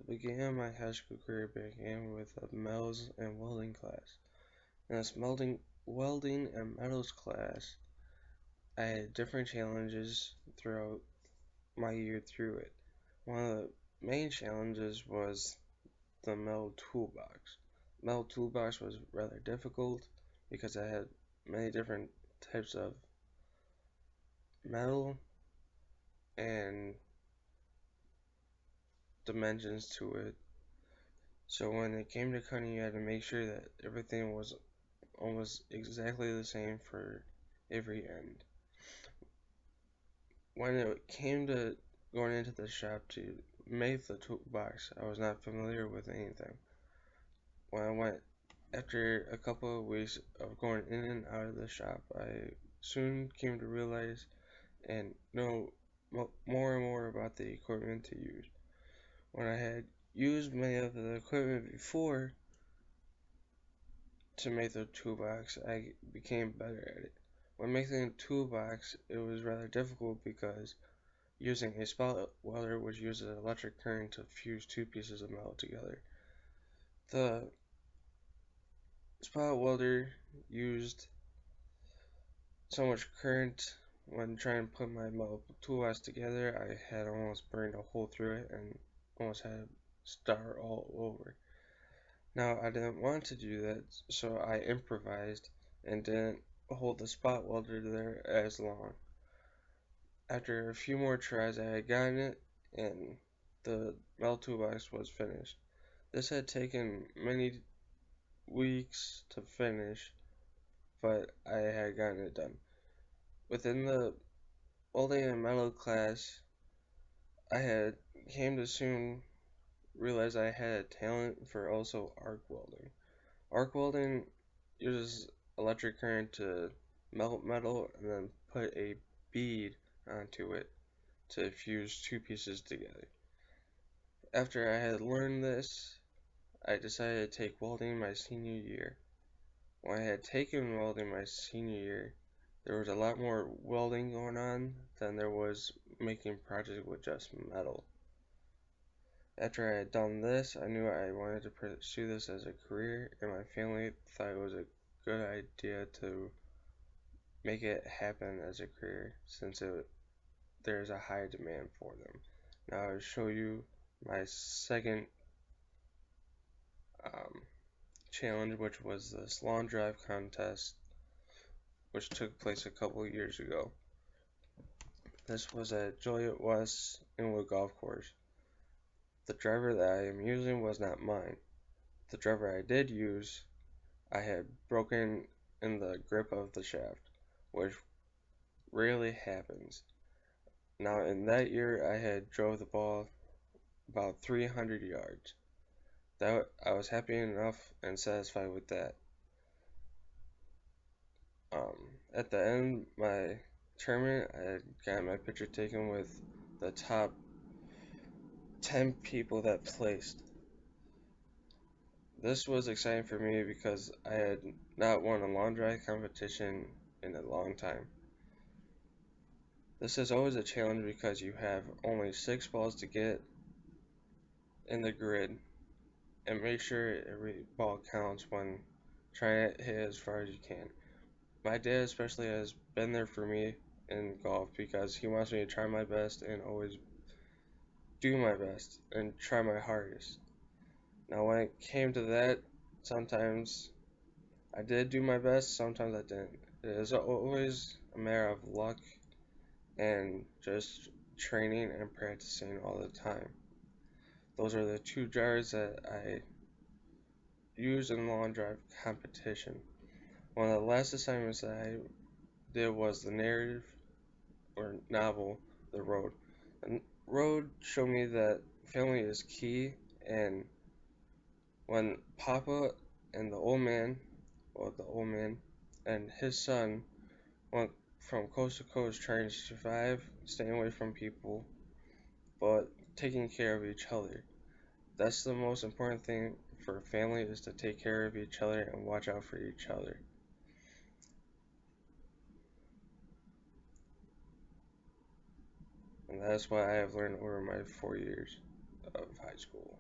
began my high school career began with a metals and welding class. In this welding and metals class, I had different challenges throughout my year through it. One of the main challenges was the metal toolbox. Metal toolbox was rather difficult because I had many different types of metal and dimensions to it. So when it came to cutting, you had to make sure that everything was almost exactly the same for every end. When it came to going into the shop to make the toolbox, I was not familiar with anything. When I went after a couple of weeks of going in and out of the shop, I soon came to realize and know more and more about the equipment to use. When I had used many of the equipment before to make the toolbox, I became better at it. When making a toolbox, it was rather difficult because using a spot welder, which uses electric current to fuse two pieces of metal together. The spot welder used so much current when trying to put my metal toolbox together, I had almost burned a hole through it and almost had to start all over. Now, I didn't want to do that, so I improvised and didn't hold the spot welder there as long. After a few more tries, I had gotten it, and the metal toolbox was finished. This had taken many weeks to finish, but I had gotten it done. Within the welding and metal class, I had came to soon realize I had a talent for also arc welding. Arc welding uses electric current to melt metal and then put a bead onto it to fuse two pieces together. After I had learned this, I decided to take welding my senior year. When I had taken welding my senior year, there was a lot more welding going on than there was making projects with just metal. After I had done this, I knew I wanted to pursue this as a career, and my family thought it was a good idea to make it happen as a career since there's a high demand for them. Now I'll show you my second um, challenge, which was this long drive contest, which took place a couple years ago. This was at Joliet West Inwood Golf Course. The driver that I am using was not mine. The driver I did use, I had broken in the grip of the shaft, which rarely happens. Now in that year I had drove the ball about 300 yards. That I was happy enough and satisfied with that. At the end of my tournament, I had got my picture taken with the top 10 people that placed. This was exciting for me because I had not won a long drive competition in a long time. This is always a challenge because you have only 6 balls to get in the grid and make sure every ball counts when trying to hit as far as you can. My dad especially has been there for me in golf because he wants me to try my best and always do my best and try my hardest. Now when it came to that, sometimes I did do my best, sometimes I didn't. It is always a matter of luck and just training and practicing all the time. Those are the two jars that I used in the long drive competition. One of the last assignments that I did was the narrative or novel, The Road. The Road showed me that family is key, and when Papa and the old man and his son went from coast to coast trying to survive, staying away from people, but taking care of each other. That's the most important thing for a family is to take care of each other and watch out for each other. And that's what I have learned over my 4 years of high school.